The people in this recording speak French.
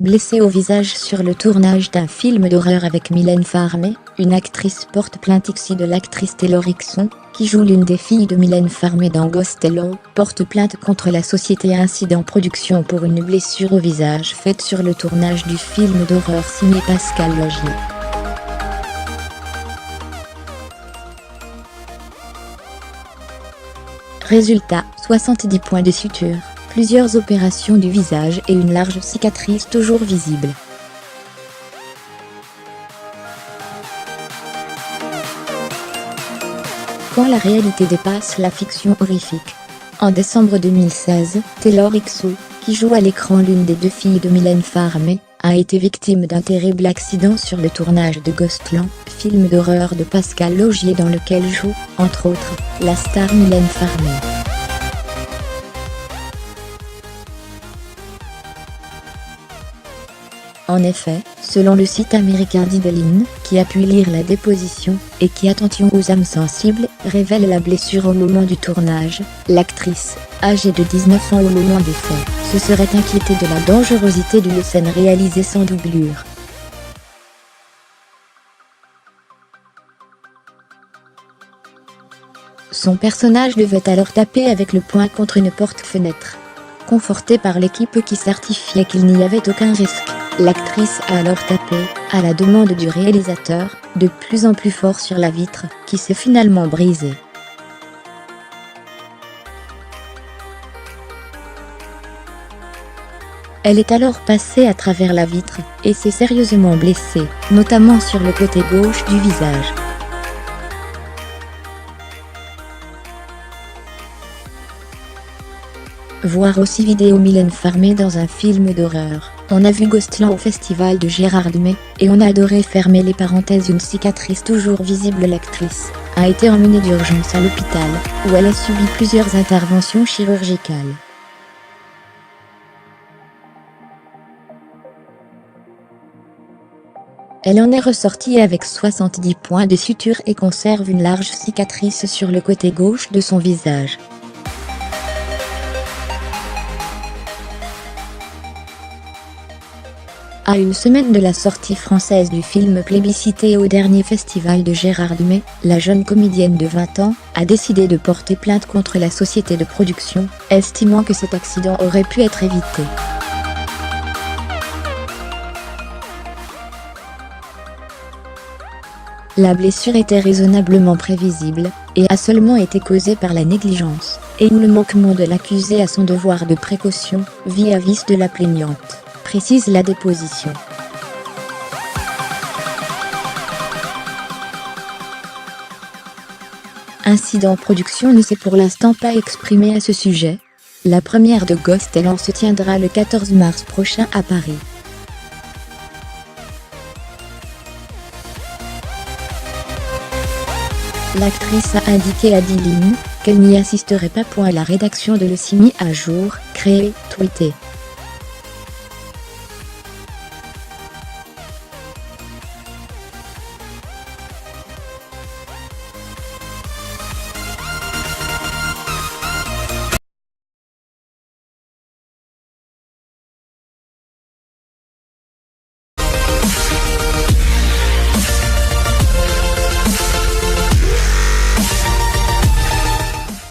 Blessée au visage sur le tournage d'un film d'horreur avec Mylène Farmer, une actrice porte plainte. De l'actrice Taylor Hickson, qui joue l'une des filles de Mylène Farmer dans Ghost Hello, porte plainte contre la société Incident Production pour une blessure au visage faite sur le tournage du film d'horreur signé Pascal Logier. Résultat, 70 points de suture, plusieurs opérations du visage et une large cicatrice toujours visible. Quand la réalité dépasse la fiction horrifique. En décembre 2016, Taylor Hickson, qui joue à l'écran l'une des deux filles de Mylène Farmer, a été victime d'un terrible accident sur le tournage de Ghostland, film d'horreur de Pascal Logier dans lequel joue, entre autres, la star Mylène Farmer. En effet, selon le site américain Dideline, qui a pu lire la déposition, et qui attention aux âmes sensibles, révèle la blessure au moment du tournage, l'actrice, âgée de 19 ans au moment des faits, se serait inquiétée de la dangerosité d'une scène réalisée sans doublure. Son personnage devait alors taper avec le poing contre une porte-fenêtre. Confortée par l'équipe qui certifiait qu'il n'y avait aucun risque, l'actrice a alors tapé, à la demande du réalisateur, de plus en plus fort sur la vitre, qui s'est finalement brisée. Elle est alors passée à travers la vitre, et s'est sérieusement blessée, notamment sur le côté gauche du visage. Voir aussi vidéo Mylène Farmer dans un film d'horreur. On a vu Ghostland au festival de Gérardmer, et on a adoré fermer les parenthèses. Une cicatrice toujours visible. L'actrice a été emmenée d'urgence à l'hôpital, où elle a subi plusieurs interventions chirurgicales. Elle en est ressortie avec 70 points de suture et conserve une large cicatrice sur le côté gauche de son visage. À une semaine de la sortie française du film plébiscité au dernier festival de Gérardmer, la jeune comédienne de 20 ans a décidé de porter plainte contre la société de production, estimant que cet accident aurait pu être évité. La blessure était raisonnablement prévisible, et a seulement été causée par la négligence, et ou le manquement de l'accusé à son devoir de précaution, vis-à-vis de la plaignante, précise la déposition. Incident Production ne s'est pour l'instant pas exprimé à ce sujet. La première de Ghostland se tiendra le 14 mars prochain à Paris. L'actrice a indiqué à Dideline qu'elle n'y assisterait pas. La rédaction de Le Simi à jour, créé, tweeté.